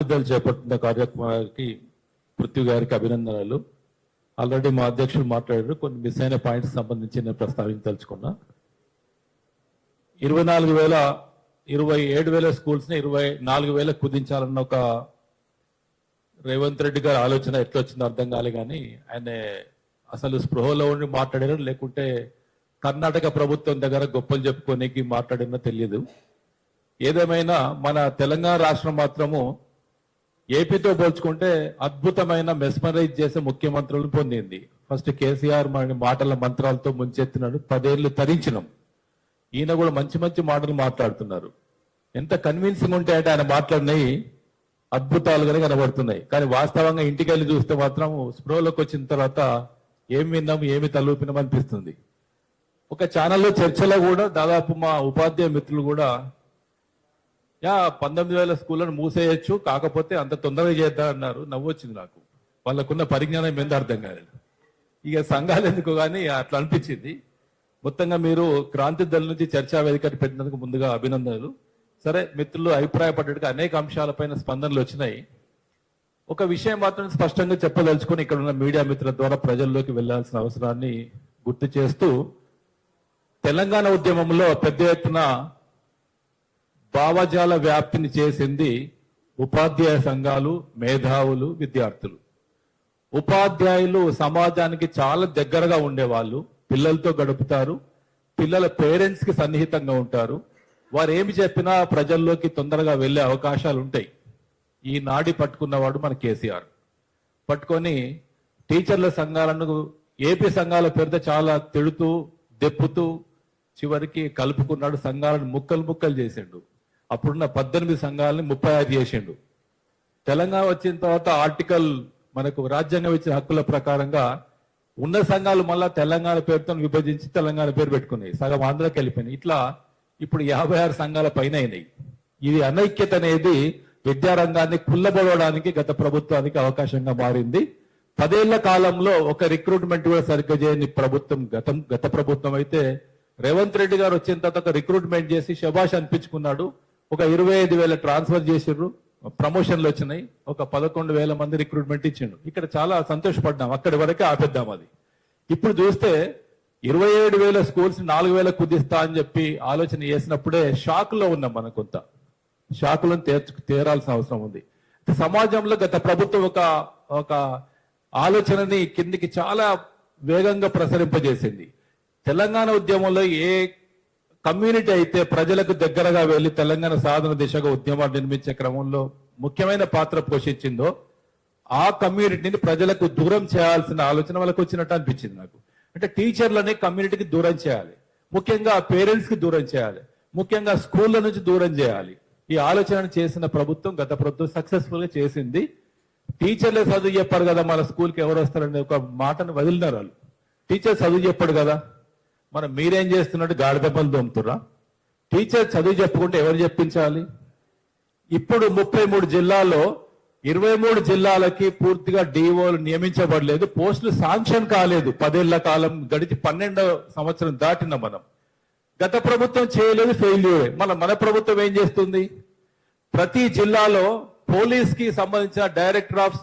బాధ్యతలు చేపట్టిన కార్యక్రమానికి పృథ్వీ గారికి అభినందనలు. ఆల్రెడీ మా అధ్యక్షులు మాట్లాడారు, కొన్ని మిస్ అయిన పాయింట్స్ సంబంధించి నేను ప్రస్తావించదలుచుకున్నా. 27,000 స్కూల్స్ ని 24,000 కుదించాలన్న ఒక రేవంత్ రెడ్డి గారి ఆలోచన ఎట్లా వచ్చిందో అర్థం కాలే, కానీ ఆయన అసలు స్పృహలో ఉండి మాట్లాడారు లేకుంటే కర్ణాటక ప్రభుత్వం దగ్గర గొప్పలు చెప్పుకోనికి మాట్లాడినా తెలియదు. ఏదేమైనా మన తెలంగాణ రాష్ట్రం మాత్రము ఏపీతో పోల్చుకుంటే అద్భుతమైన మెస్మరైజ్ చేసే ముఖ్యమంత్రులను పొందింది. ఫస్ట్ కేసీఆర్ మన మాటల మంత్రాలతో ముంచెత్తినాడు, 10 ఏళ్ళు తరించినాం. ఈయన కూడా మంచి మంచి మాటలు మాట్లాడుతున్నారు. ఎంత కన్విన్సింగ్ ఉంటాయంటే ఆయన మాట్లాడినవి అద్భుతాలుగానే కనబడుతున్నాయి. కానీ వాస్తవంగా ఇంటికి వెళ్ళి చూస్తే మాత్రం స్ప్రోలోకి వచ్చిన తర్వాత ఏం విన్నాము ఏమి తలూపినాం అనిపిస్తుంది. ఒక ఛానల్లో చర్చలో కూడా దాదాపు మా ఉపాధ్యాయ మిత్రులు కూడా 19,000 స్కూళ్ళను మూసేయచ్చు, కాకపోతే అంత తొందరగా చేద్దాం అన్నారు. నవ్వొచ్చింది నాకు. వాళ్ళకున్న పరిజ్ఞానం ఎంత అర్థం కాలేదు. ఇక సంఘాలు ఎందుకు కానీ అట్లా అనిపించింది. మొత్తంగా మీరు క్రాంతి దళ నుంచి చర్చా వేదిక పెట్టినందుకు ముందుగా అభినందనలు. సరే, మిత్రులు అభిప్రాయపడ్డట్టుగా అనేక అంశాలపైన స్పందనలు వచ్చినాయి. ఒక విషయం మాత్రం స్పష్టంగా చెప్పదలుచుకొని ఇక్కడ ఉన్న మీడియా మిత్రుల ద్వారా ప్రజల్లోకి వెళ్లాల్సిన అవసరాన్ని గుర్తు చేస్తూ, తెలంగాణ ఉద్యమంలో పెద్ద ఎత్తున భావజాల వ్యాప్తిని చేసింది ఉపాధ్యాయ సంఘాలు, మేధావులు, విద్యార్థులు. ఉపాధ్యాయులు సమాజానికి చాలా దగ్గరగా ఉండేవాళ్ళు, పిల్లలతో గడుపుతారు, పిల్లల పేరెంట్స్ కి సన్నిహితంగా ఉంటారు. వారు ఏమి చెప్పినా ప్రజల్లోకి తొందరగా వెళ్లే అవకాశాలు ఉంటాయి. ఈ నాడి పట్టుకున్నవాడు మన కేసీఆర్. పట్టుకొని టీచర్ల సంఘాలను ఏపీ సంఘాల పేరుతో చాలా తిడుతూ దెప్పుతూ చివరికి కలుపుకున్నాడు. సంఘాలను ముక్కలు చేసిండు. అప్పుడున్న 18 సంఘాలని 35 చేసిండు. తెలంగాణ వచ్చిన తర్వాత ఆర్టికల్ మనకు రాజ్యాంగం ఇచ్చిన హక్కుల ప్రకారంగా ఉన్న సంఘాలు మళ్ళా తెలంగాణ పేరుతో విభజించి తెలంగాణ పేరు పెట్టుకున్నాయి. సగం ఆంధ్రాకి వెళ్ళిపోయినాయి. ఇట్లా ఇప్పుడు 56 సంఘాల పైన అయినాయి. ఇది అనైక్యత అనేది విద్యారంగాన్ని కుల్లబడడానికి గత ప్రభుత్వానికి అవకాశంగా మారింది. 10 ఏళ్ల కాలంలో ఒక రిక్రూట్మెంట్ కూడా సరిగ్గా చేయని ప్రభుత్వం గత ప్రభుత్వం అయితే, రేవంత్ రెడ్డి గారు వచ్చిన తర్వాత ఒక రిక్రూట్మెంట్ చేసి శభాష్ అనిపించుకున్నాడు. ఒక 25,000 ట్రాన్స్ఫర్ చేసిర్రు, ప్రమోషన్లు వచ్చినాయి, ఒక 11,000 మంది రిక్రూట్మెంట్ ఇచ్చిండు. ఇక్కడ చాలా సంతోషపడ్డాం, అక్కడి వరకే ఆపేద్దాం అది. ఇప్పుడు చూస్తే 27,000 స్కూల్స్ 4,000 కుదిస్తా అని చెప్పి ఆలోచన చేసినప్పుడే షాక్ లో ఉన్నాం. మనం కొంత షాకులను తీరాల్సిన అవసరం ఉంది. సమాజంలో గత ప్రభుత్వం ఒక ఆలోచనని కిందికి చాలా వేగంగా ప్రసరింపజేసింది. తెలంగాణ ఉద్యమంలో ఏ కమ్యూనిటీ అయితే ప్రజలకు దగ్గరగా వెళ్లి తెలంగాణ సాధన దిశగా ఉద్యమాలు నిర్మించే క్రమంలో ముఖ్యమైన పాత్ర పోషించిందో ఆ కమ్యూనిటీని ప్రజలకు దూరం చేయాల్సిన ఆలోచన వాళ్ళకి వచ్చినట్టు అనిపించింది నాకు. అంటే టీచర్లని కమ్యూనిటీకి దూరం చేయాలి, ముఖ్యంగా పేరెంట్స్ కి దూరం చేయాలి, ముఖ్యంగా స్కూళ్ళ నుంచి దూరం చేయాలి. ఈ ఆలోచన చేసిన ప్రభుత్వం గత ప్రభుత్వం సక్సెస్ఫుల్ గా చేసింది. టీచర్లే చదువు చెప్పారు కదా, మన స్కూల్కి ఎవరు వస్తారనే ఒక మాటను వదిలినారు వాళ్ళు. టీచర్ చదువు చెప్పాడు కదా, మనం మీరేం చేస్తున్నట్టు గాడిదెబ్బలు దొమ్ముతురా? టీచర్ చదువు చెప్పుకుంటే ఎవరు చెప్పించాలి? ఇప్పుడు 33 జిల్లాల్లో 23 జిల్లాలకి పూర్తిగా డిఓలు నియమించబడలేదు, పోస్టులు శాంక్షన్ కాలేదు. 10 ఏళ్ల కాలం గడిచి 12వ సంవత్సరం దాటిన మనం. గత ప్రభుత్వం చేయలేదు, ఫెయిల్యూరే. మన ప్రభుత్వం ఏం చేస్తుంది? ప్రతి జిల్లాలో పోలీస్ కి సంబంధించిన director of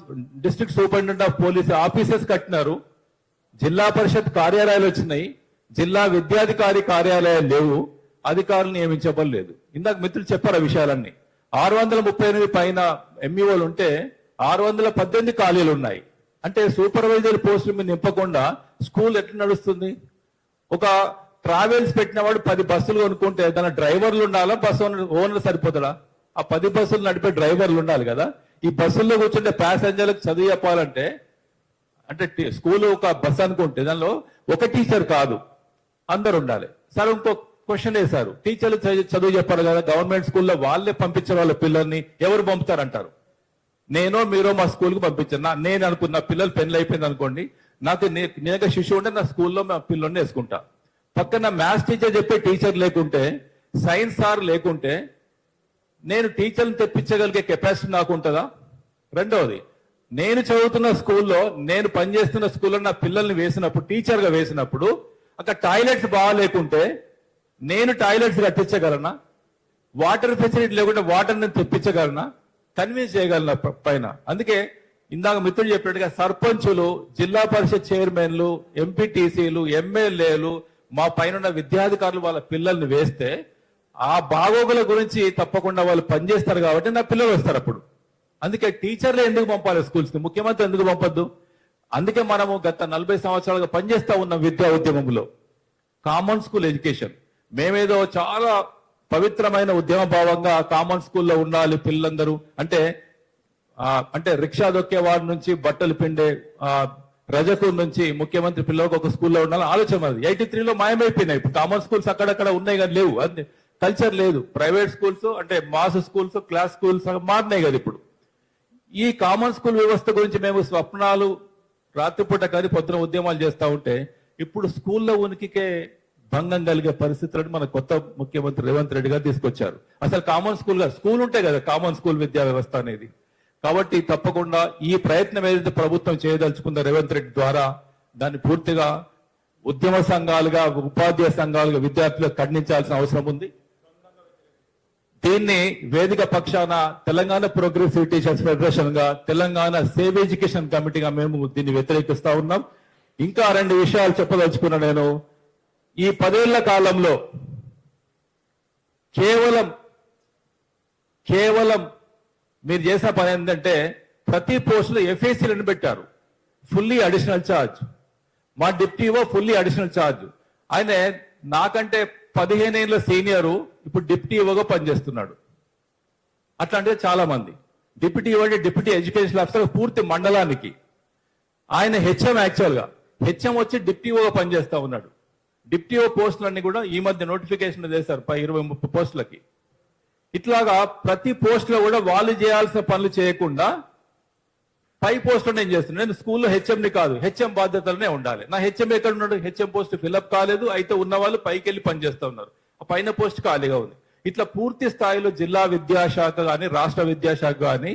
district superintendent of police offices కట్టినారు, జిల్లా పరిషత్ కార్యాలయాలు వచ్చినాయి, జిల్లా విద్యాధికారి కార్యాలయాలు లేవు, అధికారులు నియమించబడలేదు. ఇందాక మిత్రులు చెప్పారు ఆ విషయాలన్నీ. 638 పైన ఎంఈఓలు ఉంటే 618 ఖాళీలు ఉన్నాయి. అంటే సూపర్వైజర్ పోస్టులు మీద నింపకుండా స్కూల్ ఎట్లా నడుస్తుంది? ఒక ట్రావెల్స్ పెట్టిన వాడు 10 బస్సులు కొనుక్కుంటే దాని డ్రైవర్లు ఉండాలా, బస్సు ఓనర్ సరిపోతాడా? ఆ 10 బస్సులు నడిపే డ్రైవర్లు ఉండాలి కదా. ఈ బస్సుల్లో కూర్చుంటే ప్యాసింజర్లకు చదువు చెప్పాలంటే, అంటే స్కూల్ ఒక బస్సు అనుకుంటే దానిలో ఒక టీచర్ కాదు, అందరు ఉండాలి. సార్ ఇంకో క్వశ్చన్ వేశారు, టీచర్లు చదువు చెప్పారు కదా, గవర్నమెంట్ స్కూల్లో వాళ్ళే పంపించే వాళ్ళ పిల్లల్ని ఎవరు పంపుతారంటారు? నేనో మీరో మా స్కూల్కి పంపించాను. నేను అనుకున్న పిల్లలు పెళ్లి అయిపోయింది అనుకోండి, నాకు నేనే శిశువు ఉంటే నా స్కూల్లో మా పిల్లల్ని వేసుకుంటా. పక్కన మ్యాథ్స్ టీచర్ చెప్పే టీచర్ లేకుంటే, సైన్స్ సార్ లేకుంటే నేను టీచర్ని తెప్పించగలిగే కెపాసిటీ నాకు ఉంటుందా? రెండవది, నేను చదువుతున్న స్కూల్లో, నేను పనిచేస్తున్న స్కూల్లో నా పిల్లల్ని వేసినప్పుడు, టీచర్గా వేసినప్పుడు అక్కడ టాయిలెట్స్ బాగా లేకుంటే నేను టాయిలెట్స్ కట్టించగలనా? వాటర్ ఫెసిలిటీ లేకుంటే వాటర్ నేను తెప్పించగలనా? కన్విన్స్ చేయగలిగిన పైన. అందుకే ఇందాక మిత్రుడు చెప్పినట్టుగా సర్పంచులు, జిల్లా పరిషత్ చైర్మన్లు, ఎంపీటీసీలు, ఎమ్మెల్యేలు, మా పైన విద్యాధికారులు వాళ్ళ పిల్లల్ని వేస్తే ఆ బాగోగుల గురించి తప్పకుండా వాళ్ళు పనిచేస్తారు కాబట్టి నా పిల్లలు వస్తారు అప్పుడు. అందుకే టీచర్లు ఎందుకు పంపాలి స్కూల్స్ ని, ముఖ్యమంత్రి ఎందుకు పంపొద్దు? అందుకే మనము గత 40 సంవత్సరాలుగా పనిచేస్తా ఉన్న విద్యా ఉద్యమంలో కామన్ స్కూల్ ఎడ్యుకేషన్, మేమేదో చాలా పవిత్రమైన ఉద్యమ భావంగా కామన్ స్కూల్లో ఉండాలి పిల్లలందరూ, అంటే రిక్షా దొక్కే వాడి నుంచి బట్టలు పిండే రజకు నుంచి ముఖ్యమంత్రి పిల్లలకు ఒక స్కూల్లో ఉండాలని ఆలోచన అది 83లో మాయమైపోయినాయి. ఇప్పుడు కామన్ స్కూల్స్ అక్కడక్కడ ఉన్నాయి కానీ లేవు, అది కల్చర్ లేదు. ప్రైవేట్ స్కూల్స్ అంటే మాస్ స్కూల్స్, క్లాస్ స్కూల్స్ మారినాయి కదా ఇప్పుడు. ఈ కామన్ స్కూల్ వ్యవస్థ గురించి మేము స్వప్నాలు రాత్రిపూట కానీ పొద్దున ఉద్యమాలు చేస్తూ ఉంటే ఇప్పుడు స్కూల్లో ఉనికికే భంగం కలిగే పరిస్థితులను మన కొత్త ముఖ్యమంత్రి రేవంత్ రెడ్డి గారు తీసుకొచ్చారు. అసలు కామన్ స్కూల్ ఉంటే కదా కామన్ స్కూల్ విద్యా వ్యవస్థ అనేది. కాబట్టి తప్పకుండా ఈ ప్రయత్నం ఏదైతే ప్రభుత్వం చేయదలుచుకుందో రేవంత్ రెడ్డి ద్వారా, దాన్ని పూర్తిగా ఉద్యమ సంఘాలుగా, ఉపాధ్యాయ సంఘాలుగా విద్యార్థులకు ఖండించాల్సిన అవసరం ఉంది. దీన్ని వేదిక పక్షాన తెలంగాణ ప్రోగ్రెసివ్ టీచర్స్ ఫెడరేషన్ గా, తెలంగాణ సేవ్ ఎడ్యుకేషన్ కమిటీగా మేము దీన్ని వ్యతిరేకిస్తా ఉన్నాం. ఇంకా 2 విషయాలు చెప్పదలుచుకున్నా నేను. ఈ 10 ఏళ్ల కాలంలో కేవలం మీరు చేసిన పని ఏంటంటే ప్రతి పోస్టులో ఎఫ్ఏసీలను పెట్టారు, ఫుల్లీ అడిషనల్ ఛార్జ్. మా డిప్టీఓ ఫుల్లీ అడిషనల్ ఛార్జ్. ఆయన నాకంటే 15 ఏళ్ళ సీనియరు, ఇప్పుడు డిప్టీఓగా పనిచేస్తున్నాడు. అట్లాంటిది చాలా మంది. డిప్యూటీఓ అంటే డిప్యూటీ ఎడ్యుకేషన్ ఆఫీసర్ పూర్తి మండలానికి. ఆయన హెచ్ఎం, యాక్చువల్గా హెచ్ఎం వచ్చి డిప్టీఓగా పనిచేస్తా ఉన్నాడు. డిప్టీఓ పోస్టులన్నీ కూడా ఈ మధ్య నోటిఫికేషన్ చేశారు 20-30 పోస్టులకి. ఇట్లాగా ప్రతి పోస్ట్ లో కూడా వాళ్ళు చేయాల్సిన పనులు చేయకుండా పై పోస్ట్ నేను చేస్తున్నాను. నేను స్కూల్లో హెచ్ఎంని కాదు, హెచ్ఎం బాధ్యతలనే ఉండాలి. నా హెచ్ఎం ఎక్కడ ఉన్నాడు? హెచ్ఎం పోస్ట్ ఫిల్అప్ కాలేదు, అయితే ఉన్న వాళ్ళు పైకి వెళ్ళి పనిచేస్తూ ఉన్నారు. ఆ పైన పోస్ట్ ఖాళీగా ఉంది. ఇట్లా పూర్తి స్థాయిలో జిల్లా విద్యాశాఖ కానీ రాష్ట్ర విద్యాశాఖ కానీ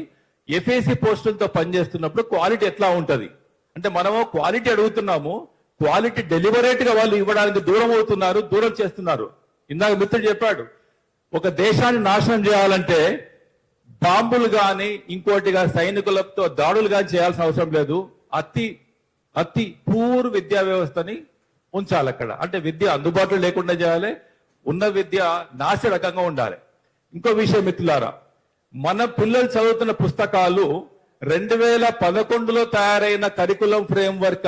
ఎఫ్ఏసి పోస్టులతో పనిచేస్తున్నప్పుడు క్వాలిటీ ఎట్లా ఉంటది అంటే, మనము క్వాలిటీ అడుగుతున్నాము, క్వాలిటీ డెలివరేట్ గా వాళ్ళు ఇవ్వడానికి దూరం అవుతున్నారు, దూరం చేస్తున్నారు. ఇందాక మిత్రుడు చెప్పాడు, ఒక దేశాన్ని నాశనం చేయాలంటే బాంబులు గాని ఇంకోటిగా సైనికులతో దాడులు గాని చేయాల్సిన అవసరం లేదు. అతి పూర్ విద్యా వ్యవస్థని ఉంచాలి అక్కడ. అంటే విద్య అందుబాటులో లేకుండా చేయాలి, ఉన్న విద్య నాసిరకంగా ఉండాలి. ఇంకో విషయం మిత్రులారా, మన పిల్లలు చదువుతున్న పుస్తకాలు 2011లో తయారైన కరికులం ఫ్రేమ్వర్క్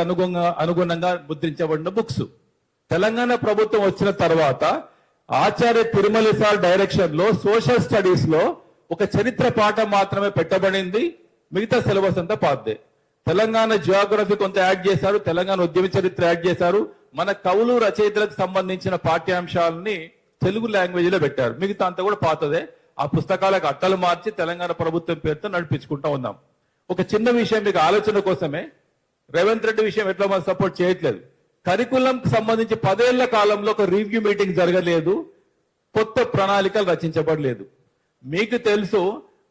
అనుగుణంగా ముద్రించబడిన బుక్స్. తెలంగాణ ప్రభుత్వం వచ్చిన తర్వాత ఆచార్య తిరుమల సార్ డైరెక్షన్ లో సోషల్ స్టడీస్ లో ఒక చరిత్ర పాఠం మాత్రమే పెట్టబడింది, మిగతా సిలబస్ అంతా పాతదే. తెలంగాణ జియోగ్రఫీ కొంత యాడ్ చేశారు, తెలంగాణ ఉద్యమ చరిత్ర యాడ్ చేశారు, మన కవులు రచయితలకు సంబంధించిన పాఠ్యాంశాలని తెలుగు లాంగ్వేజ్ లో పెట్టారు, మిగతా అంతా కూడా పాతదే. ఆ పుస్తకాలకు అట్టలు మార్చి తెలంగాణ ప్రభుత్వం పేరుతో నడిపించుకుంటా ఉన్నాం. ఒక చిన్న విషయం మీకు ఆలోచన కోసమే, రేవంత్ రెడ్డి విషయం ఎట్లా మనం సపోర్ట్ చేయట్లేదు. కరికులం సంబంధించి 10 ఏళ్ల కాలంలో ఒక రివ్యూ మీటింగ్ జరగలేదు, కొత్త ప్రణాళికలు రచించబడలేదు. మీకు తెలుసు,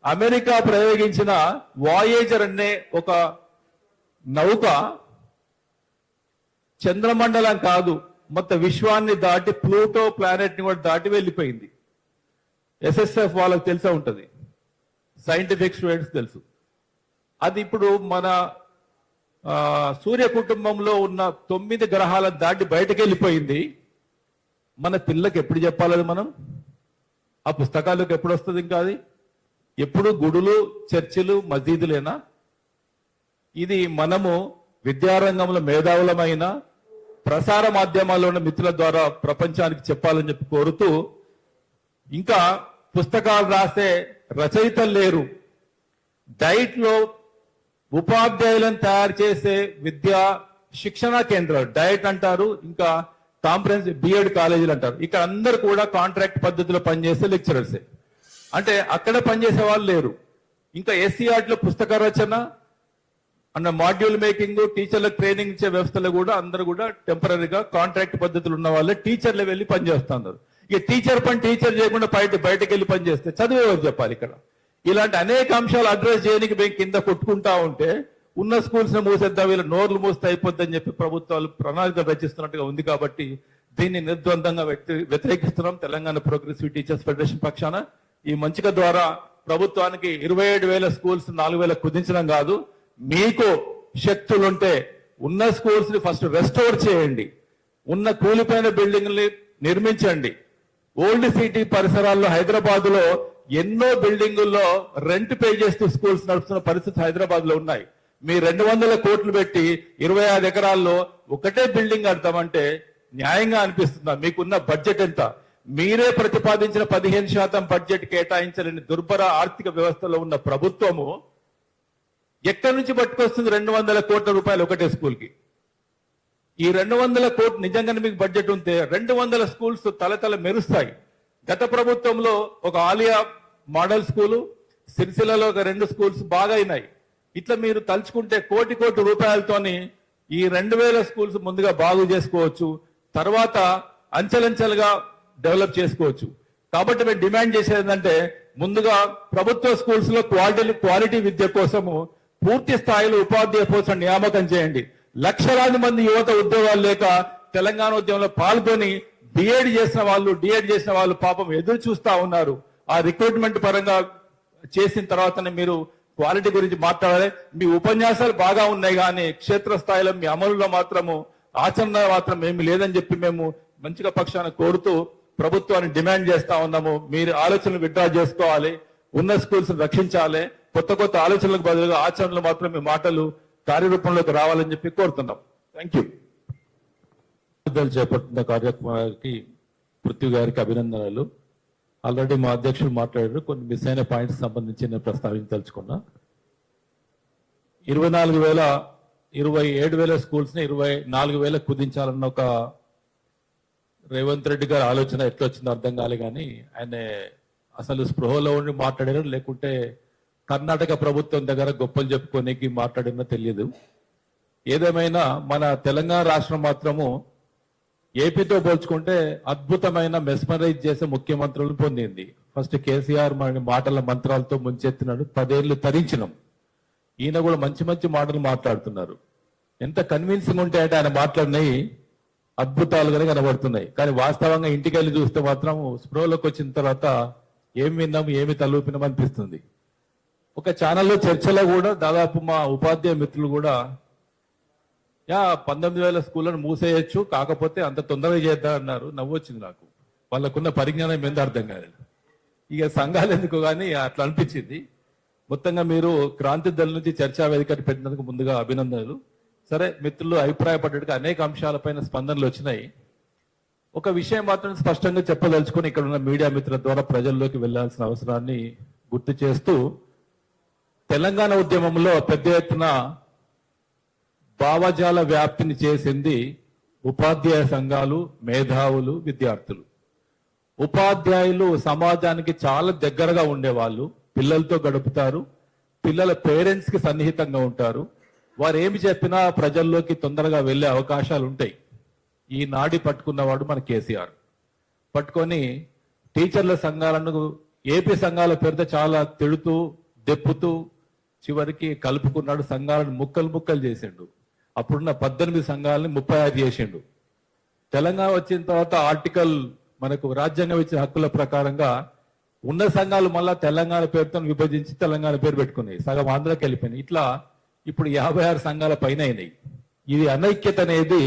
అమెరికా ప్రయోగించిన వాయేజర్ అనే ఒక నౌక చంద్రమండలం కాదు, మొత్తం విశ్వాన్ని దాటి ప్లూటో ప్లానెట్ ని కూడా దాటి వెళ్ళిపోయింది. ఎస్ఎస్ఎఫ్ వాళ్ళకి తెలిసే ఉంటది, సైంటిఫిక్ స్టూడెంట్స్ తెలుసు. అది ఇప్పుడు మన సూర్య కుటుంబంలో ఉన్న 9 గ్రహాలను దాటి బయటకు వెళ్ళిపోయింది. మన పిల్లకి ఎప్పుడు చెప్పాలి మనం? ఆ పుస్తకాలకు ఎప్పుడు వస్తుంది? ఇంకా అది ఎప్పుడు గుడులు, చర్చిలు, మసీదులేనా? ఇది మనము విద్యారంగంలో మేధావులమైన ప్రసార మాధ్యమాల్లో ఉన్న మిత్రుల ద్వారా ప్రపంచానికి చెప్పాలని చెప్పి కోరుతూ, ఇంకా పుస్తకాలు రాసే రచయితలు లేరు, డైట్ లో ఉపాధ్యాయులను తయారు చేసే విద్యా శిక్షణా కేంద్రాలు, డైట్ అంటారు, ఇంకా కాంప్రహెన్సివ్ బిఎడ్ కాలేజీలు అంటారు. ఇక్కడ అందరు కూడా కాంట్రాక్ట్ పద్ధతిలో పనిచేసే లెక్చరర్సే, అంటే అక్కడ పనిచేసే వాళ్ళు లేరు. ఇంకా ఎస్సీఆర్టీలో పుస్తక రచన అన్న మాడ్యూల్ మేకింగ్, టీచర్లకు ట్రైనింగ్ ఇచ్చే వ్యవస్థలో కూడా అందరూ కూడా టెంపరీగా కాంట్రాక్ట్ పద్ధతులు ఉన్న వాళ్ళే టీచర్లు వెళ్ళి పనిచేస్తున్నారు. ఇక టీచర్ పని టీచర్ చేయకుండా బయటకు వెళ్ళి పనిచేస్తే చదివేవారు చెప్పాలి. ఇక్కడ ఇలాంటి అనేక అంశాలు అడ్రస్ చేయడానికి మేము కింద కొట్టుకుంటా ఉంటే ఉన్న స్కూల్స్ ని మూసేద్దాం, వీళ్ళ నోర్లు మూస్తే అయిపోద్దని చెప్పి ప్రభుత్వాలు ప్రణాళికలు రచిస్తున్నట్టుగా ఉంది. కాబట్టి దీన్ని నిర్ద్వందంగా వ్యతిరేకిస్తున్నాం. తెలంగాణ ప్రోగ్రెసివ్ టీచర్స్ ఫెడరేషన్ పక్షాన ఈ మంచిక ద్వారా ప్రభుత్వానికి 27,000 స్కూల్స్ 4,000 కుదించడం కాదు. మీకు శక్తులుంటే ఉన్న స్కూల్స్ ని ఫస్ట్ రెస్టోర్ చేయండి, ఉన్న కూలిపోయిన బిల్డింగ్ని నిర్మించండి. ఓల్డ్ సిటీ పరిసరాల్లో హైదరాబాద్ లో ఎన్నో బిల్డింగుల్లో రెంట్ పే చేస్తూ స్కూల్స్ నడుపుతున్న పరిస్థితి హైదరాబాద్ లో ఉన్నాయి. మీ 200 కోట్లు పెట్టి 25 ఎకరాల్లో ఒకటే బిల్డింగ్ కడతామంటే న్యాయంగా అనిపిస్తుందా? మీకున్న బడ్జెట్ ఎంత? మీరే ప్రతిపాదించిన 15% బడ్జెట్ కేటాయించలేని దుర్భర ఆర్థిక వ్యవస్థలో ఉన్న ప్రభుత్వము ఎక్కడి నుంచి పట్టుకొస్తుంది 200 కోట్ల రూపాయలు ఒకటే స్కూల్ కి? ఈ 200 కోట్లు నిజంగానే మీకు బడ్జెట్ ఉంటే 200 స్కూల్స్ తలతల మెరుస్తాయి. గత ప్రభుత్వంలో ఒక ఆలియా మోడల్ స్కూలు, సిరిసిల్లలో ఒక 2 స్కూల్స్ బాగా అయినాయి. ఇట్లా మీరు తలుచుకుంటే కోటి రూపాయలతోని ఈ 2,000 స్కూల్స్ ముందుగా బాగు చేసుకోవచ్చు, తర్వాత అంచెలంచెలుగా డెవలప్ చేసుకోవచ్చు. కాబట్టి మేము డిమాండ్ చేసేది ఏంటంటే ముందుగా ప్రభుత్వ స్కూల్స్ లో క్వాలిటీ విద్య కోసము పూర్తి స్థాయిలో ఉపాధ్యాయ పోస్టుల నియామకం చేయండి. లక్షలాది మంది యువత ఉద్యోగాలు లేక తెలంగాణ ఉద్యమంలో పాల్గొని డిఎడ్ చేసిన వాళ్ళు పాపం ఎదురు చూస్తా ఉన్నారు. ఆ రిక్రూట్మెంట్ పరంగా చేసిన తర్వాతనే మీరు క్వాలిటీ గురించి మాట్లాడాలి. మీ ఉపన్యాసాలు బాగా ఉన్నాయి కానీ క్షేత్రస్థాయిలో మీ అమలులో మాత్రము ఆచరణ మాత్రం ఏమి లేదని చెప్పి మేము మంచిగా పక్షాన కోరుతూ ప్రభుత్వాన్ని డిమాండ్ చేస్తా ఉన్నాము. మీరు ఆలోచనలు విత్డ్రా చేసుకోవాలి, ఉన్న స్కూల్స్ రక్షించాలి, కొత్త ఆలోచనలకు బదులుగా ఆచరణలు మాత్రం మీ మాటలు కార్యరూపంలోకి రావాలని చెప్పి కోరుతున్నాం. Thank you. చేపట్టిన కార్యక్రమానికి పృథ్వీ గారికి అభినందనలు. ఆల్రెడీ మా అధ్యక్షులు మాట్లాడారు, కొన్ని మిస్ అయిన పాయింట్స్ సంబంధించి నేను ప్రస్తావించదలుచుకున్నా. 27,000 స్కూల్స్ ని 24,000 కుదించాలన్న ఒక రేవంత్ రెడ్డి గారి ఆలోచన ఎట్లా వచ్చిందో అర్థం కాలే, కానీ ఆయన అసలు స్పృహలో ఉండి మాట్లాడారు లేకుంటే కర్ణాటక ప్రభుత్వం దగ్గర గొప్పలు చెప్పుకోనికి మాట్లాడినా తెలియదు. ఏదేమైనా మన తెలంగాణ రాష్ట్రం మాత్రము ఏపీతో పోల్చుకుంటే అద్భుతమైన మెస్మరైజ్ చేసే ముఖ్యమంత్రులను పొందింది. ఫస్ట్ కేసీఆర్ మన మాటల మంత్రాలతో ముంచెత్తినాడు, 10 ఏళ్లు తరించినాం. ఈయన కూడా మంచి మాటలు మాట్లాడుతున్నారు. ఎంత కన్విన్సింగ్ ఉంటే అంటే ఆయన మాట్లాడినవి అద్భుతాలుగానే కనబడుతున్నాయి. కానీ వాస్తవంగా ఇంటికి వెళ్ళి చూస్తే మాత్రం స్ప్రోలోకి వచ్చిన తర్వాత ఏం విన్నాం, ఏమి తలూపినాం అనిపిస్తుంది. ఒక ఛానల్లో చర్చలో కూడా దాదాపు మా ఉపాధ్యాయ మిత్రులు కూడా 19,000 స్కూళ్లను మూసేయచ్చు, కాకపోతే అంత తొందరగా చేద్దాం అన్నారు. నవ్వొచ్చింది నాకు. వాళ్ళకున్న పరిజ్ఞానం ఎంత అర్థం కాలేదు. ఇక సంఘాలు ఎందుకు కానీ అట్లా అనిపించింది. మొత్తంగా మీరు క్రాంతి దళ నుంచి చర్చా వేదిక పెట్టినందుకు ముందుగా అభినందనలు. సరే, మిత్రులు అభిప్రాయపడ్డట్టుగా అనేక అంశాలపైన స్పందనలు వచ్చినాయి. ఒక విషయం మాత్రం స్పష్టంగా చెప్పదలుచుకొని ఇక్కడ ఉన్న మీడియా మిత్రుల ద్వారా ప్రజల్లోకి వెళ్లాల్సిన అవసరాన్ని గుర్తు చేస్తూ, తెలంగాణ ఉద్యమంలో పెద్ద ఎత్తున భావజాల వ్యాప్తిని చేసింది ఉపాధ్యాయ సంఘాలు, మేధావులు, విద్యార్థులు. ఉపాధ్యాయులు సమాజానికి చాలా దగ్గరగా ఉండేవాళ్ళు, పిల్లలతో గడుపుతారు, పిల్లల పేరెంట్స్ కి సన్నిహితంగా ఉంటారు. వారు ఏమి చెప్పినా ప్రజల్లోకి తొందరగా వెళ్లే అవకాశాలు ఉంటాయి. ఈ నాడి పట్టుకున్నవాడు మన కేసీఆర్. పట్టుకొని టీచర్ల సంఘాలను ఏపీ సంఘాల పేరుతో చాలా తిడుతూ దెప్పుతూ చివరికి కలుపుకున్నాడు. సంఘాలను ముక్కలు చేసిండు. అప్పుడున్న 18 సంఘాలని 35 చేసిండు. తెలంగాణ వచ్చిన తర్వాత ఆర్టికల్ మనకు రాజ్యాంగం ఇచ్చిన హక్కుల ప్రకారంగా ఉన్న సంఘాలు మళ్ళా తెలంగాణ పేరుతో విభజించి తెలంగాణ పేరు పెట్టుకున్నాయి. సగం ఆంధ్రాకి వెళ్ళిపోయినాయి. ఇట్లా ఇప్పుడు 56 సంఘాల పైన అయినాయి. ఇది అనైక్యత అనేది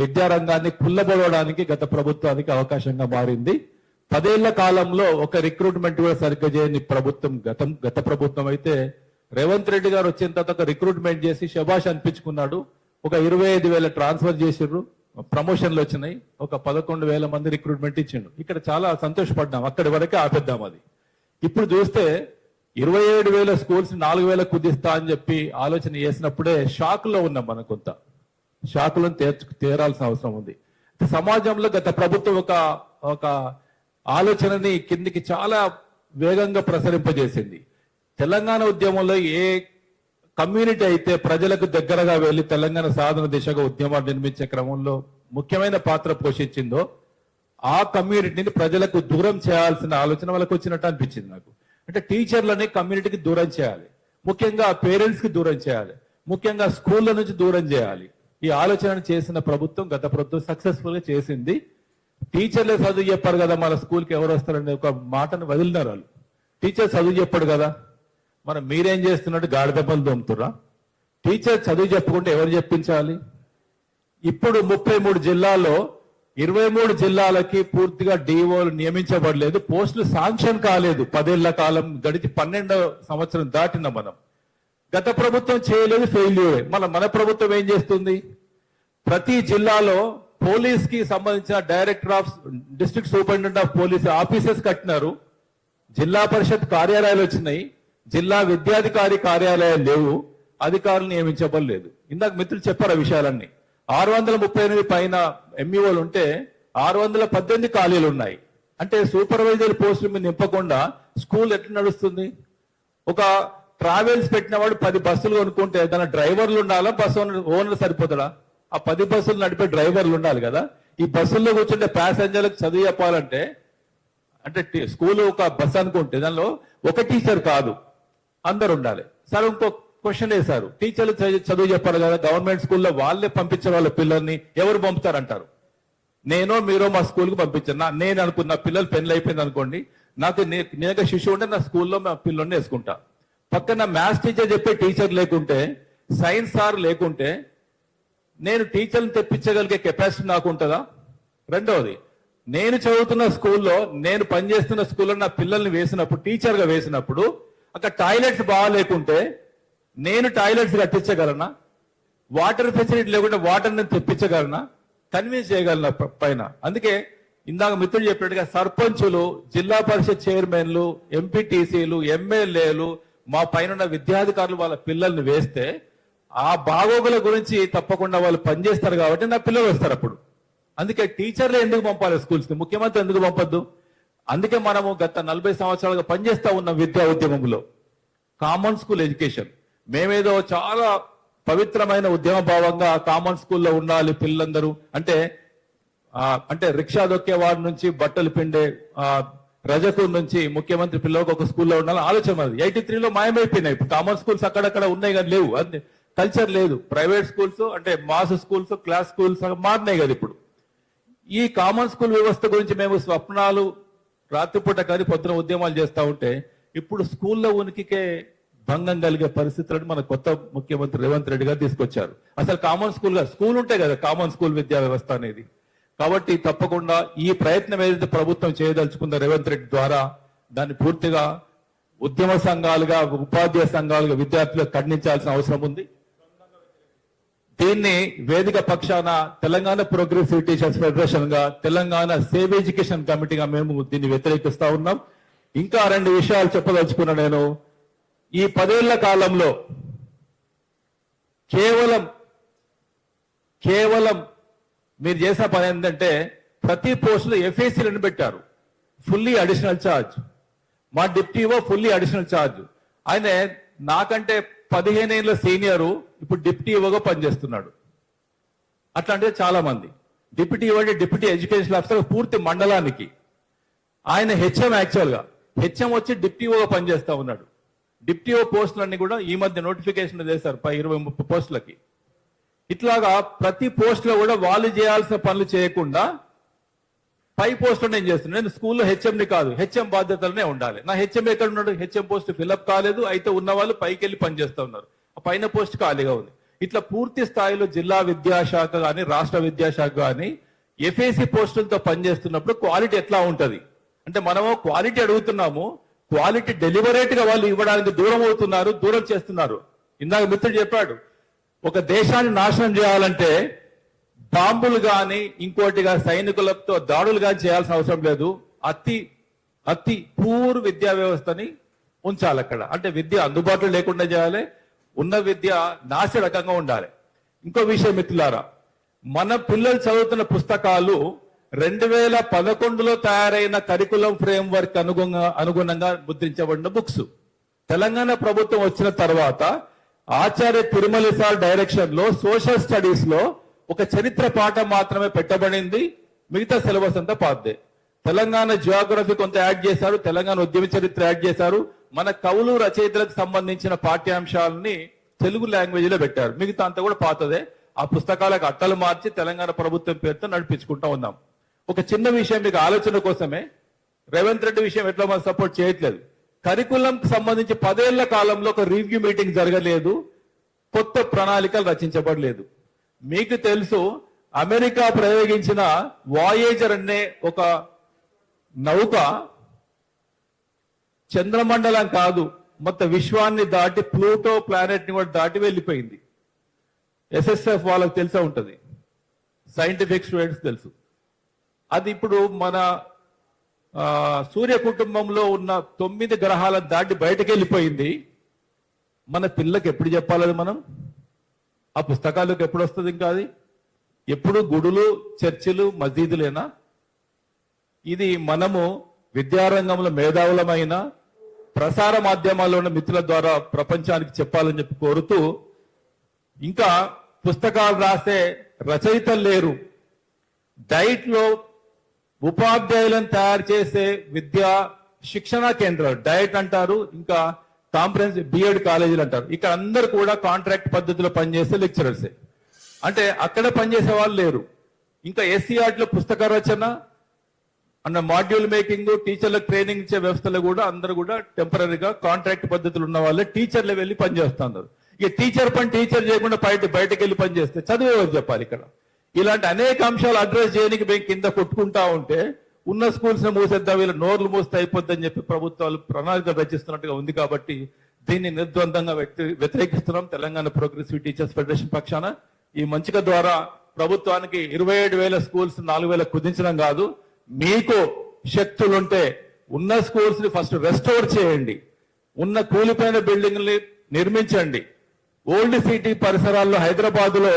విద్యారంగాన్ని కుల్లబడడానికి గత ప్రభుత్వానికి అవకాశంగా మారింది. 10 ఏళ్ల కాలంలో ఒక రిక్రూట్మెంట్ కూడా సరిగ్గా చేయని ప్రభుత్వం గత ప్రభుత్వం అయితే, రేవంత్ రెడ్డి గారు వచ్చిన తర్వాత ఒక రిక్రూట్మెంట్ చేసి శభాష్ అనిపించుకున్నాడు. ఒక 25,000 ట్రాన్స్ఫర్ చేసిర్రు, ప్రమోషన్లు వచ్చినాయి, ఒక 11,000 మంది రిక్రూట్మెంట్ ఇచ్చిండు. ఇక్కడ చాలా సంతోషపడ్డాం, అక్కడి వరకే ఆపేద్దాం అది. ఇప్పుడు చూస్తే 27,000 స్కూల్స్ 4,000 కుదిస్తా అని చెప్పి ఆలోచన చేసినప్పుడే షాక్ లో ఉన్నాం. మనం కొంత షాకులను తీరాల్సిన అవసరం ఉంది. సమాజంలో గత ప్రభుత్వం ఒక ఆలోచనని కిందికి చాలా వేగంగా ప్రసరింపజేసింది. తెలంగాణ ఉద్యమంలో ఏ కమ్యూనిటీ అయితే ప్రజలకు దగ్గరగా వెళ్లి తెలంగాణ సాధన దిశగా ఉద్యమాలు నిర్మించే క్రమంలో ముఖ్యమైన పాత్ర పోషించిందో ఆ కమ్యూనిటీని ప్రజలకు దూరం చేయాల్సిన ఆలోచన వాళ్ళకి వచ్చినట్టు అనిపించింది నాకు. అంటే టీచర్లని కమ్యూనిటీకి దూరం చేయాలి, ముఖ్యంగా పేరెంట్స్ కి దూరం చేయాలి, ముఖ్యంగా స్కూళ్ళ నుంచి దూరం చేయాలి. ఈ ఆలోచన చేసిన ప్రభుత్వం గత ప్రభుత్వం సక్సెస్ఫుల్ గా చేసింది. టీచర్లే చదువు చెప్పారు కదా మన స్కూల్కి ఎవరు వస్తారనే ఒక మాటను వదిలినారు వాళ్ళు. టీచర్ చదువు చెప్పాడు కదా, మరి మీరేం చేస్తున్నట్టు గాడిద పనులు తోముతుర్రా? టీచర్ చదువు చెప్పుకుంటే ఎవరు చెప్పించాలి? ఇప్పుడు 33 జిల్లాల్లో 23 జిల్లాలకి పూర్తిగా డిఓలు నియమించబడలేదు, పోస్టులు శాంక్షన్ కాలేదు. 10 ఏళ్ల కాలం గడిచి 12వ సంవత్సరం దాటిన మనం. గత ప్రభుత్వం చేయలేదు, ఫెయిల్యూరే. మన ప్రభుత్వం ఏం చేస్తుంది? ప్రతి జిల్లాలో పోలీస్ కి సంబంధించిన director of district superintendent of police offices కట్టినారు, జిల్లా పరిషత్ కార్యాలయాలు వచ్చినాయి, జిల్లా విద్యాధికారి కార్యాలయాలు లేవు, అధికారులు నియమించబడలేదు. ఇందాక మిత్రులు చెప్పారు ఆ విషయాలన్నీ. 638 పైన ఎంఈఓలు ఉంటే 618 ఖాళీలు ఉన్నాయి. అంటే సూపర్వైజర్ పోస్టులు మీద నింపకుండా స్కూల్ ఎట్లా నడుస్తుంది? ఒక ట్రావెల్స్ పెట్టిన వాడు 10 బస్సులు కొనుక్కుంటే దాని డ్రైవర్లు ఉండాలా, బస్సు ఓనర్ సరిపోతాడా? ఆ 10 బస్సులు నడిపే డ్రైవర్లు ఉండాలి కదా. ఈ బస్సుల్లో కూర్చుంటే ప్యాసింజర్లకు చదువు చెప్పాలంటే, అంటే స్కూల్ ఒక బస్ అనుకుంటే దానిలో ఒక టీచర్ కాదు, అందరు ఉండాలి. సరే, ఇంకో క్వశ్చన్ వేశారు, టీచర్లు చదువు చెప్పాలి కదా, గవర్నమెంట్ స్కూల్లో వాళ్ళే పంపించే వాళ్ళ పిల్లల్ని ఎవరు పంపుతారంటారు? నేనో మీరో మా స్కూల్కి పంపించాను. నేను అనుకున్న పిల్లలు పెళ్ళి అయిపోయింది అనుకోండి, నాకు నేక శిశువు ఉంటే నా స్కూల్లో మా పిల్లల్ని వేసుకుంటా. పక్కన మ్యాథ్స్ టీచర్ చెప్పే టీచర్ లేకుంటే, సైన్స్ సార్ లేకుంటే నేను టీచర్ని తెప్పించగలిగే కెపాసిటీ నాకు ఉంటుందా? రెండవది, నేను చదువుతున్న స్కూల్లో, నేను పనిచేస్తున్న స్కూల్లో నా పిల్లల్ని వేసినప్పుడు, టీచర్గా వేసినప్పుడు అక్కడ టాయిలెట్స్ బాగాలేకుంటే నేను టాయిలెట్స్ కట్టించగలనా? వాటర్ ఫెసిలిటీ లేకుంటే వాటర్ నేను తెప్పించగలనా? కన్విన్స్ చేయగలనా పైన? అందుకే ఇందాక మిత్రులు చెప్పినట్టుగా సర్పంచులు, జిల్లా పరిషత్ చైర్మన్లు, ఎంపీటీసీలు, ఎమ్మెల్యేలు, మా పైన విద్యాధికారులు వాళ్ళ పిల్లల్ని వేస్తే ఆ బాగోగుల గురించి తప్పకుండా వాళ్ళు పనిచేస్తారు కాబట్టి నా పిల్లలు వస్తారు అప్పుడు. అందుకే టీచర్లు ఎందుకు పంపాలి స్కూల్స్ కి? ముఖ్యమంత్రి ఎందుకు పంపద్దు? అందుకే మనము గత 40 సంవత్సరాలుగా పనిచేస్తా ఉన్న విద్యా ఉద్యమంలో కామన్ స్కూల్ ఎడ్యుకేషన్, మేమేదో చాలా పవిత్రమైన ఉద్యమ భావంగా కామన్ స్కూల్లో ఉండాలి పిల్లలందరూ, అంటే రిక్షా దొక్కే వాడి నుంచి బట్టలు పిండే రజకు నుంచి ముఖ్యమంత్రి పిల్లలకు ఒక స్కూల్లో ఉండాలి ఆలోచన. 83లో మాయమైపోయినాయి. ఇప్పుడు కామన్ స్కూల్స్ అక్కడక్కడ ఉన్నాయి కానీ లేవు, అది కల్చర్ లేదు. ప్రైవేట్ స్కూల్స్ అంటే మాస్ స్కూల్స్, క్లాస్ స్కూల్స్ మారినాయి కదా ఇప్పుడు. ఈ కామన్ స్కూల్ వ్యవస్థ గురించి మేము స్వప్నాలు రాత్రిపూట కానీ పొద్దున ఉద్యమాలు చేస్తూ ఉంటే, ఇప్పుడు స్కూల్లో ఉనికికే భంగం కలిగే పరిస్థితులను మన కొత్త ముఖ్యమంత్రి రేవంత్ రెడ్డి గారు తీసుకొచ్చారు. అసలు కామన్ స్కూల్ ఉంటాయి కదా, కామన్ స్కూల్ విద్యా వ్యవస్థ అనేది. కాబట్టి తప్పకుండా ఈ ప్రయత్నం ఏదైతే ప్రభుత్వం చేయదలుచుకుందో రేవంత్ రెడ్డి ద్వారా, దాన్ని పూర్తిగా ఉద్యమ సంఘాలుగా, ఉపాధ్యాయ సంఘాలుగా విద్యార్థులకు ఖండించాల్సిన అవసరం ఉంది. దీన్ని వేదిక పక్షాన తెలంగాణ ప్రోగ్రెసివ్ టీచర్స్ ఫెడరేషన్ గా, తెలంగాణ సేవ్ ఎడ్యుకేషన్ కమిటీగా మేము దీన్ని వ్యతిరేకిస్తా ఉన్నాం. ఇంకా 2 విషయాలు చెప్పదలుచుకున్నా నేను. ఈ 10 ఏళ్ల కాలంలో కేవలం మీరు చేసిన పని ఏంటంటే, ప్రతి పోస్టులో ఎఫ్ఏసీలను పెట్టారు, ఫుల్లీ అడిషనల్ ఛార్జ్. మా డిప్టీఓ ఫుల్లీ అడిషనల్ ఛార్జ్. ఆయన నాకంటే 15 ఏళ్ళ సీనియరు, ఇప్పుడు డిప్టీఓగా పనిచేస్తున్నాడు. అట్లాంటివి చాలా మంది. డిప్యూటీఓ అంటే డిప్యూటీ ఎడ్యుకేషన్ ఆఫీసర్ పూర్తి మండలానికి. ఆయన హెచ్ఎం, యాక్చువల్గా హెచ్ఎం వచ్చి డిప్టీఓగా పనిచేస్తా ఉన్నాడు. డిప్టీఓ పోస్టులన్నీ కూడా ఈ మధ్య నోటిఫికేషన్ చేశారు 20-30 పోస్టులకి. ఇట్లాగా ప్రతి పోస్టులో కూడా వాళ్ళు చేయాల్సిన పనులు చేయకుండా పై పోస్టులో నేను చేస్తున్నాను. నేను స్కూల్లో హెచ్ఎంని కాదు, హెచ్ఎం బాధ్యతలనే ఉండాలి. నా హెచ్ఎం ఎక్కడ ఉన్నాడు? హెచ్ఎం పోస్ట్ ఫిల్అప్ కాలేదు, అయితే ఉన్న వాళ్ళు పైకి వెళ్ళి పనిచేస్తూ ఉన్నారు. ఆ పైన పోస్ట్ ఖాళీగా ఉంది. ఇట్లా పూర్తి స్థాయిలో జిల్లా విద్యాశాఖ కానీ, రాష్ట్ర విద్యాశాఖ కానీ ఎఫ్ఏసి పోస్టులతో పనిచేస్తున్నప్పుడు క్వాలిటీ ఎట్లా ఉంటది అంటే, మనము క్వాలిటీ అడుగుతున్నాము, క్వాలిటీ డెలివరేట్ గా వాళ్ళు ఇవ్వడానికి దూరం అవుతున్నారు, దూరం చేస్తున్నారు. ఇందాక మిత్రుడు చెప్పాడు, ఒక దేశాన్ని నాశనం చేయాలంటే బాంబులు గాని ఇంకోటిగా సైనికులతో దాడులు గాని చేయాల్సిన అవసరం లేదు. అతి పూర్ విద్యా వ్యవస్థని ఉంచాలి అక్కడ. అంటే విద్య అందుబాటులో లేకుండా చేయాలి, ఉన్న విద్య నాశ రకంగా ఉండాలి. ఇంకో విషయం మిత్రులారా, మన పిల్లలు చదువుతున్న పుస్తకాలు 2011లో తయారైన కరికులం ఫ్రేమ్వర్క్ అనుగుణంగా ముద్రించబడిన బుక్స్. తెలంగాణ ప్రభుత్వం వచ్చిన తర్వాత ఆచార్య తిరుమల సార్ డైరెక్షన్ లో సోషల్ స్టడీస్ లో ఒక చరిత్ర పాఠం మాత్రమే పెట్టబడింది, మిగతా సిలబస్ అంతా పాతదే. తెలంగాణ జియోగ్రఫీ కొంత యాడ్ చేశారు, తెలంగాణ ఉద్యమ చరిత్ర యాడ్ చేశారు, మన కవులు రచయితలకు సంబంధించిన పాఠ్యాంశాలని తెలుగు లాంగ్వేజ్ లో పెట్టారు, మిగతా అంతా కూడా పాతదే. ఆ పుస్తకాలకు అట్టలు మార్చి తెలంగాణ ప్రభుత్వం పేరుతో నడిపించుకుంటా ఉన్నాం. ఒక చిన్న విషయం మీకు ఆలోచన కోసమే, రేవంత్ రెడ్డి విషయం ఎట్లా మనం సపోర్ట్ చేయట్లేదు. కరికులంకి సంబంధించి 10 ఏళ్ల కాలంలో ఒక రివ్యూ మీటింగ్ జరగలేదు, కొత్త ప్రణాళికలు రచించబడలేదు. మీకు తెలుసు, అమెరికా ప్రయోగించిన వాయేజర్ అనే ఒక నౌక చంద్రమండలం కాదు, మొత్తం విశ్వాన్ని దాటి ప్లూటో ప్లానెట్ ని కూడా దాటి వెళ్ళిపోయింది. ఎస్ఎస్ఎఫ్ వాళ్ళకి తెలిసే ఉంటది, సైంటిఫిక్ స్టూడెంట్స్ తెలుసు. అది ఇప్పుడు మన సూర్య కుటుంబంలో ఉన్న 9 గ్రహాలను దాటి బయటకు వెళ్ళిపోయింది. మన పిల్లకి ఎప్పుడు చెప్పాలి మనం? ఆ పుస్తకాలకు ఎప్పుడు వస్తుంది? ఇంకా అది ఎప్పుడు గుడులు, చర్చిలు, మసీదులేనా? ఇది మనము విద్యారంగంలో మేధావులమైన ప్రసార మాధ్యమాల్లో ఉన్న మిత్రుల ద్వారా ప్రపంచానికి చెప్పాలని చెప్పి కోరుతూ, ఇంకా పుస్తకాలు రాసే రచయితలు లేరు. డైట్ లో ఉపాధ్యాయులను తయారు చేసే విద్యా శిక్షణా కేంద్రాలు, డైట్ అంటారు, ఇంకా కాంప్రహెన్సివ్ బిఎడ్ కాలేజీలు అంటారు. ఇక్కడ అందరు కూడా కాంట్రాక్ట్ పద్ధతిలో పనిచేసే లెక్చరర్సే, అంటే అక్కడ పనిచేసే వాళ్ళు లేరు. ఇంకా ఎస్సీఆర్టీలో పుస్తక రచన అన్న మాడ్యూల్ మేకింగ్, టీచర్లకు ట్రైనింగ్ ఇచ్చే వ్యవస్థలో కూడా అందరూ కూడా టెంపరీగా కాంట్రాక్ట్ పద్ధతులు ఉన్న వాళ్ళే టీచర్లు వెళ్ళి పనిచేస్తున్నారు. ఇక టీచర్ పని టీచర్ చేయకుండా బయటకు వెళ్ళి పనిచేస్తే చదివేవారు చెప్పాలి. ఇక్కడ ఇలాంటి అనేక అంశాలు అడ్రస్ చేయడానికి మేము కింద కొట్టుకుంటా ఉంటే ఉన్న స్కూల్స్ ని మూసేద్దాం, వీళ్ళ నోర్లు మూస్తే అయిపోద్దని చెప్పి ప్రభుత్వాలు ప్రణాళికలు రచిస్తున్నట్టుగా ఉంది. కాబట్టి దీన్ని నిర్ద్వందంగా వ్యతిరేకిస్తున్నాం. తెలంగాణ ప్రోగ్రెసివ్ టీచర్స్ ఫెడరేషన్ పక్షాన ఈ మంచిక ద్వారా ప్రభుత్వానికి 27,000 స్కూల్స్ 4,000 కుదించడం కాదు, మీకు శక్తులుంటే ఉన్న స్కూల్స్ ని ఫస్ట్ రెస్టోర్ చేయండి, ఉన్న కూలిపోయిన బిల్డింగ్ని నిర్మించండి. ఓల్డ్ సిటీ పరిసరాల్లో హైదరాబాద్ లో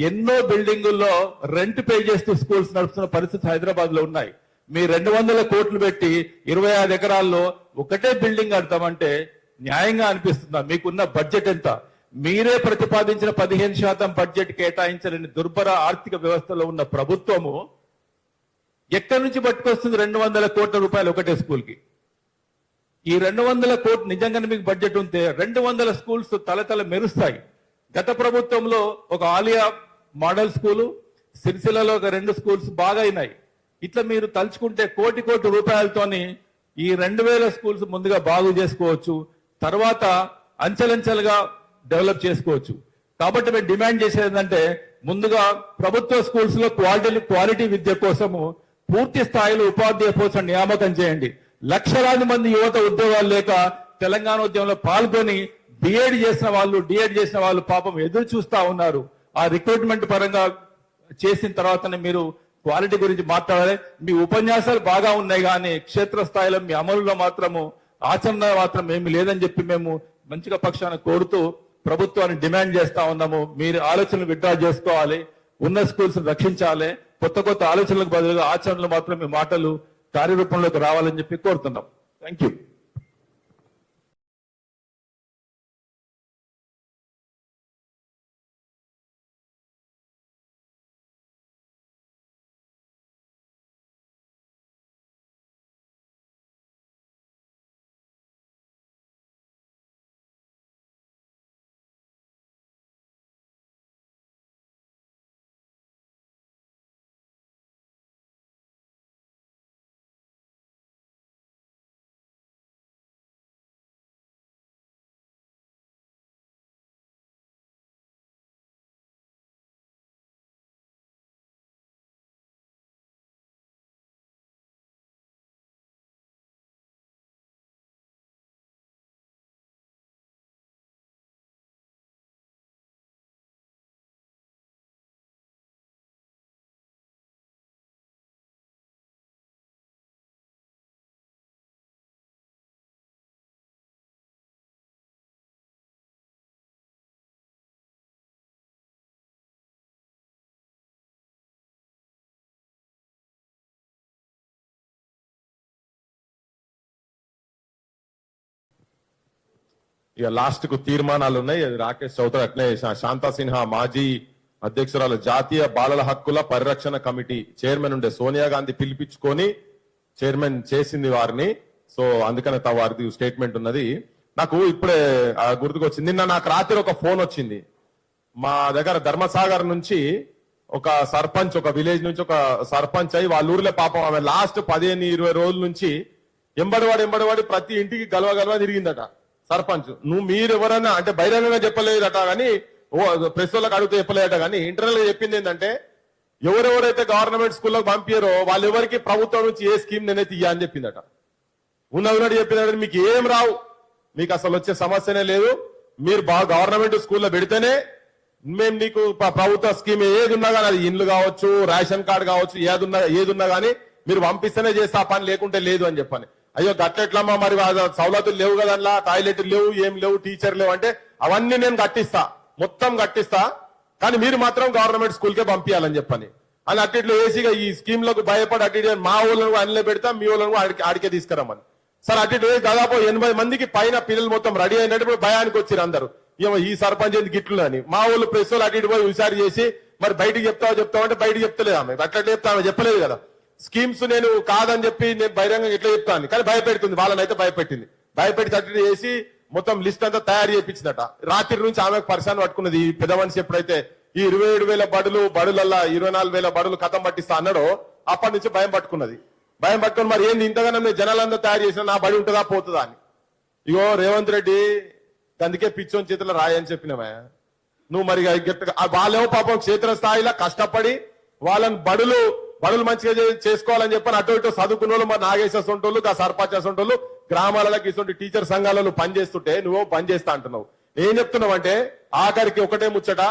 ఎన్నో బిల్డింగుల్లో రెంట్ పే చేస్తూ స్కూల్స్ నడుస్తున్న పరిస్థితి హైదరాబాద్ లో ఉన్నాయి. మీ 200 కోట్లు పెట్టి 25 ఎకరాల్లో ఒకటే బిల్డింగ్ కడతామంటే న్యాయంగా అనిపిస్తుందా? మీకున్న బడ్జెట్ ఎంత? మీరే ప్రతిపాదించిన 15% బడ్జెట్ కేటాయించలేని దుర్భర ఆర్థిక వ్యవస్థలో ఉన్న ప్రభుత్వము ఎక్కడి నుంచి పట్టుకొస్తుంది 200 కోట్ల రూపాయలు ఒకటే స్కూల్ కి? ఈ 200 కోట్లు నిజంగానే మీకు బడ్జెట్ ఉంటే 200 స్కూల్స్ తలతల మెరుస్తాయి. గత ప్రభుత్వంలో ఒక ఆలియా మోడల్ స్కూలు, సిరిసిల్లలో ఒక 2 స్కూల్స్ బాగా అయినాయి. ఇట్లా మీరు తలుచుకుంటే కోటి రూపాయలతోని ఈ 2,000 స్కూల్స్ ముందుగా బాగు చేసుకోవచ్చు, తర్వాత అంచెలంచెలుగా డెవలప్ చేసుకోవచ్చు. కాబట్టి మేము డిమాండ్ చేసేది ఏంటంటే, ముందుగా ప్రభుత్వ స్కూల్స్ లో క్వాలిటీ విద్య కోసము పూర్తి స్థాయిలో ఉపాధ్యాయ పోస్టుల నియామకం చేయండి. లక్షలాది మంది యువత ఉద్యోగాలు లేక తెలంగాణ ఉద్యమంలో పాల్గొని బిఎడ్ చేసిన వాళ్ళు, డిఎడ్ చేసిన వాళ్ళు పాపం ఎదురు చూస్తా ఉన్నారు. ఆ రిక్రూట్మెంట్ పరంగా చేసిన తర్వాతనే మీరు క్వాలిటీ గురించి మాట్లాడాలి. మీ ఉపన్యాసాలు బాగా ఉన్నాయి కానీ క్షేత్రస్థాయిలో మీ అమలులో మాత్రము, ఆచరణ మాత్రం ఏమి లేదని చెప్పి మేము మంచిగా పక్షాన కోరుతూ ప్రభుత్వాన్ని డిమాండ్ చేస్తా ఉన్నాము. మీరు ఆలోచనలు విత్డ్రా చేసుకోవాలి, ఉన్న స్కూల్స్ రక్షించాలి, కొత్త ఆలోచనలకు బదులుగా ఆచరణలు మాత్రం మీ మాటలు కార్యరూపంలోకి రావాలని చెప్పి కోరుతున్నాం. Thank you. ఇక లాస్ట్ కు తీర్మానాలు ఉన్నాయి. రాకేష్ చౌదరి అట్లే శాంతా సిన్హా మాజీ అధ్యక్షురాలు జాతీయ బాలల హక్కుల పరిరక్షణ కమిటీ చైర్మన్ ఉండే సోనియా గాంధీ పిలిపించుకొని చైర్మన్ చేసింది వారిని. సో అందుకనే వారిది స్టేట్మెంట్ ఉన్నది. నాకు ఇప్పుడే గుర్తుకొచ్చింది, నిన్న నాకు రాత్రి ఒక ఫోన్ వచ్చింది. మా దగ్గర ధర్మసాగర్ నుంచి ఒక సర్పంచ్, ఒక విలేజ్ నుంచి ఒక సర్పంచ్ అయి వాళ్ళ ఊర్లో పాపం ఆమె లాస్ట్ 15-20 రోజుల నుంచి ఎంబడవాడి ప్రతి ఇంటికి గలవ తిరిగిందట సర్పంచ్. మీరు ఎవరన్నా అంటే బహిరంగంగా చెప్పలేదట కానీ ప్రెస్ వాళ్ళకి అడిగితే చెప్పలేదట కానీ ఇంటర్నల్ గా చెప్పింది ఏంటంటే ఎవరెవరైతే గవర్నమెంట్ స్కూల్లోకి పంపారో వాళ్ళెవరికి ప్రభుత్వం నుంచి ఏ స్కీమ్ నేనైతే ఇయ్యా అని చెప్పిందట. ఉన్నది చెప్పిందంటే మీకు ఏం రావు, మీకు అసలు వచ్చే సమస్యనే లేదు. మీరు బాగా గవర్నమెంట్ స్కూల్లో పెడితేనే మేము నీకు ప్రభుత్వ స్కీమ్ ఏది ఉన్నా కానీ అది ఇండ్లు కావచ్చు, రేషన్ కార్డు కావచ్చు, ఏది ఉన్నా కానీ మీరు పంపిస్తేనే చేస్తా పని లేకుంటే లేదు అని చెప్పని. అయ్యో గట్లెట్లమ్మా మరి సౌలతులు లేవు కదా, టాయిలెట్ లేవు, ఏం లేవు, టీచర్ లేవు అంటే అవన్నీ నేను కట్టిస్తా, మొత్తం కట్టిస్తా, కానీ మీరు మాత్రం గవర్నమెంట్ స్కూల్కే పంపించాలని చెప్పని అని అట్టిట్లో వేసిగా ఈ స్కీమ్ లకు భయపడి అట్టి మా ఊళ్ళను అనిలే పెడతా, మీ ఊళ్ళను ఆడికే తీసుకురమ్మని. సరే అటు దాదాపు 80 మందికి పైన పిల్లలు మొత్తం రెడీ అయినట్టు భయానికి వచ్చారు అందరూ. ఏమో ఈ సర్పంచ్ ఎందుకు గిట్లు అని మా ఊళ్ళు ప్రెస్ వాళ్ళు అటు పోయి హుషారు చేసి మరి బయటికి చెప్తావు అంటే బయటికి చెప్తలేదు ఆమె. అట్లా చెప్తా ఆమె చెప్పలేదు కదా స్కీమ్స్ నేను కాదని చెప్పి నేను బహిరంగంగా ఇట్లా చెప్తాను, కానీ భయపెడుతుంది, వాళ్ళనైతే భయపెట్టింది. భయపెట్టి అటు చేసి మొత్తం లిస్ట్ అంతా తయారు చేయించిందట. రాత్రి నుంచి ఆమెకు పరిశాన్ పట్టుకున్నది. ఈ పెద్ద మనిషి ఎప్పుడైతే ఈ 27,000 బడులల్లా 24,000 బడులు కథం పట్టిస్తా అన్నాడో అప్పటి నుంచి భయం పట్టుకున్నది. భయం పట్టుకుని మరి ఏంది ఇంతగానో నేను జనాలందరూ తయారు చేసిన నా బడి ఉంటుందా పోతుందా అని. ఇగో రేవంత్ రెడ్డి అందుకే పిచ్చోని చేతిలో రాయని చెప్పినవా నువ్వు. మరి వాళ్ళేమో పాపం క్షేత్ర స్థాయిలో కష్టపడి వాళ్ళని బడులు మంచిగా చేసుకోవాలని చెప్పని అటు ఇటు చదువుకున్న వాళ్ళు మరి నాగేశ్వర సొంటోళ్ళు సర్పంచ్ సొంటోళ్ళు గ్రామాలకు ఇటువంటి టీచర్ సంఘాలలో పనిచేస్తుంటే నువ్వు పని చేస్తా అంటున్నావు. ఏం చెప్తున్నావు అంటే ఆఖరికి ఒకటే ముచ్చట,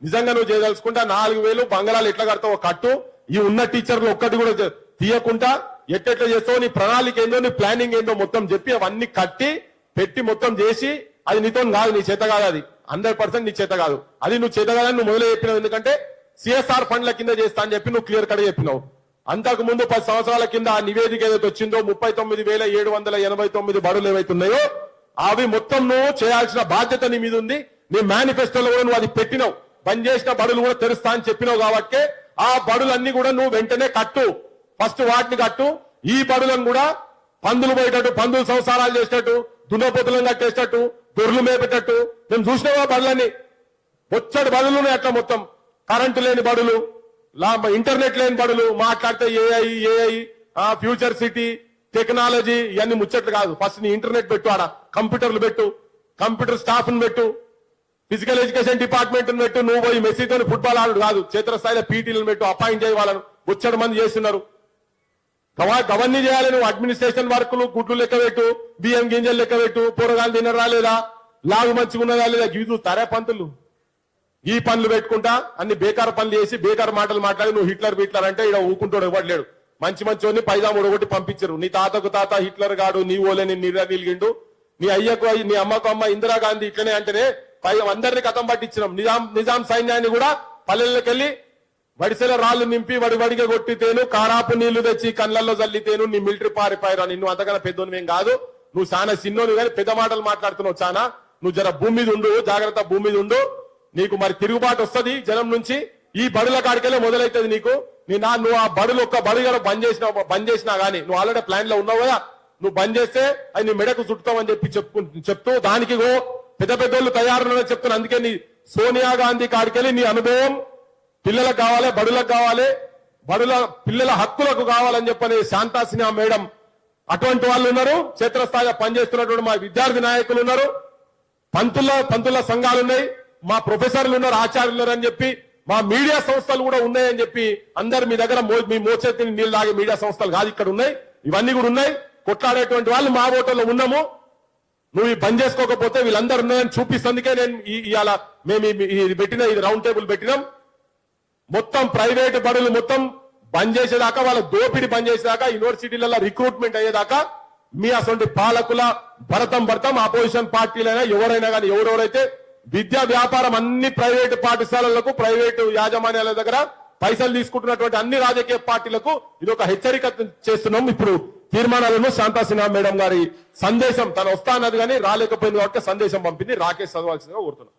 నిజంగా నువ్వు చేయదలుచుకుంటా 4,000 బంగాళాలు ఎట్లా కడతావు కట్టు, ఈ ఉన్న టీచర్లు ఒక్కటి కూడా తీయకుండా ఎట్టెట్లా చేస్తావు, నీ ప్రణాళిక ఏందో, నీ ప్లానింగ్ ఏందో మొత్తం చెప్పి అవన్నీ కట్టి పెట్టి మొత్తం చేసి అది నీతో కాదు, నీ చేత కాదు, అది 100% నీ చేత కాదు, అది నువ్వు చేత కాదని నువ్వు మొదలు చెప్పినావు. ఎందుకంటే సిఎస్ఆర్ ఫండ్ల కింద చేస్తా అని చెప్పి నువ్వు క్లియర్ కట్ చెప్పినావు. అంతకు ముందు 10 సంవత్సరాల కింద ఆ నివేదిక ఏదైతే వచ్చిందో 39,789 బడులు ఏవైతున్నాయో అవి మొత్తం నువ్వు చేయాల్సిన బాధ్యత నీ మీద ఉంది. నీ మేనిఫెస్టోలో కూడా నువ్వు అది పెట్టినావు. బంద్ చేసిన బడులు కూడా తెరుస్తా అని చెప్పినావు కాబట్టి ఆ బడులన్నీ కూడా నువ్వు వెంటనే కట్టు, ఫస్ట్ వాటిని కట్టు. ఈ బడులను కూడా పందులు పోయేటట్టు, పందులు సంసారాలు చేసేటట్టు, దున్నపోతులను కట్టేసేటట్టు, దొర్లు మేపేటట్టు మేము చూసినావా బడులన్నీ వచ్చాడు బడులు అట్లా మొత్తం కరెంటు లేని బడులు, ఇంటర్నెట్ లేని బడులు, మాట్లాడితే ఏఐ ఫ్యూచర్ సిటీ టెక్నాలజీ ఇవన్నీ ముచ్చట్లు కాదు. ఫస్ట్ నీ ఇంటర్నెట్ పెట్టు, ఆడ కంప్యూటర్లు పెట్టు, కంప్యూటర్ స్టాఫ్ ను పెట్టు, ఫిజికల్ ఎడ్యుకేషన్ డిపార్ట్మెంట్ పెట్టు. నువ్వు పోయి మెస్సీతో ఫుట్బాల్ ఆడు కాదు, క్షేత్రస్థాయిలో పీటీలను పెట్టు, అపాయింట్ చేయ వాళ్ళను, వచ్చాడు మంది చేస్తున్నారు. అవన్నీ చేయాలి నువ్వు. అడ్మినిస్ట్రేషన్ వర్కులు, గుడ్లు లెక్క పెట్టు, బియ్యం గింజలు లెక్క పెట్టు, కూరగాయలు తినరా లేదా, లాగు మంచిగా ఉన్నదా లేదా, ఇవి చూస్తారా పంతులు. ఈ పనులు పెట్టుకుంటా అన్ని బేకార్ పనులు చేసి బేకార్ మాటలు మాట్లాడి నువ్వు హిట్లర్ అంటే ఇక్కడ ఊకుంటాడు ఇవ్వట్లేడు. మంచి పైజాము ఒకటి పంపించరు. నీ తాతకు తాత హిట్లర్ గాడు, నీ ఓలేని నిలిగిండు, నీ అయ్యకు నీ అమ్మకు అమ్మ ఇందిరాగాంధీ ఇట్లనే అంటేనే అందరినీ కథం పట్టించినాం. నిజాం సైన్యాన్ని కూడా పల్లెల్లోకి వెళ్ళి వడిసెల రాళ్లు నింపి వడిగా కొట్టితేను, కారాపు నీళ్లు తెచ్చి కళ్ళల్లో జల్లితేను నీ మిలిటరీ పారిపోయారు. నిన్ను అంతకన్నా పెద్దోనివేం కాదు, నువ్వు చాలా సిన్నోని కానీ పెద్ద మాటలు మాట్లాడుతున్నావు చాలా. నువ్వు జర భూమి మీద ఉండు, జాగ్రత్త భూమి మీద ఉండు. నీకు మరి తిరుగుబాటు వస్తుంది జనం నుంచి. ఈ బడుల కాడికెళ్ళే మొదలైతుంది నీకు. నువ్వు ఆ బడులు ఒక్క బడుగల బంద్ చేసినా గానీ నువ్వు ఆల్రెడీ ప్లాన్ లో ఉన్నావు కదా, నువ్వు బంద్ చేస్తే అది నీ మెడకు చుట్టుతావని చెప్తూ దానికి పెద్దోళ్ళు తయారున్నారని చెప్తున్నా. అందుకే నీ సోనియా గాంధీ కాడికెళ్ళి నీ అనుభవం పిల్లలకు కావాలి, బడులకు కావాలి, పిల్లల హక్కులకు కావాలని చెప్పని శాంతా సిన్హా మేడం అటువంటి వాళ్ళు ఉన్నారు. క్షేత్రస్థాయిలో పనిచేస్తున్నటువంటి మా విద్యార్థి నాయకులు ఉన్నారు, పంతుల సంఘాలు ఉన్నాయి, మా ప్రొఫెసర్లు ఉన్నారు, ఆచార్యులు ఉన్నారు అని చెప్పి మా మీడియా సంస్థలు కూడా ఉన్నాయని చెప్పి అందరు మీ దగ్గర మీ మోచేతిని నీళ్ళు లాగే మీడియా సంస్థలు కాదు ఇక్కడ ఉన్నాయి, ఇవన్నీ కూడా ఉన్నాయి. కొట్లాడేటువంటి వాళ్ళు మా ఓటర్లో ఉన్నాము. నువ్వు ఈ బంద్ చేసుకోకపోతే వీళ్ళందరూ ఉన్నాయని చూపిస్తుందికే నేను ఇవాళ మేము ఇది రౌండ్ టేబుల్ పెట్టినాం. మొత్తం ప్రైవేట్ బడులు మొత్తం బంద్ చేసేదాకా, వాళ్ళ దోపిడి బంద్ చేసేదాకా, యూనివర్సిటీలలో రిక్రూట్మెంట్ అయ్యేదాకా మీ అసలు పాలకుల భరతం అపోజిషన్ పార్టీలైనా ఎవరైనా కానీ ఎవరెవరైతే విద్యా వ్యాపారం అన్ని ప్రైవేటు పాఠశాలలకు ప్రైవేటు యాజమాన్యాల దగ్గర పైసలు తీసుకుంటున్నటువంటి అన్ని రాజకీయ పార్టీలకు ఇది ఒక హెచ్చరిక చేస్తున్నాం. ఇప్పుడు తీర్మానాలను శాంతా సిన్హా మేడం గారి సందేశం తను వస్తా అన్నది కానీ రాలేకపోయింది కాబట్టి సందేశం పంపింది. రాకేష్ చదవాల్సిందిగా కోరుతున్నాం.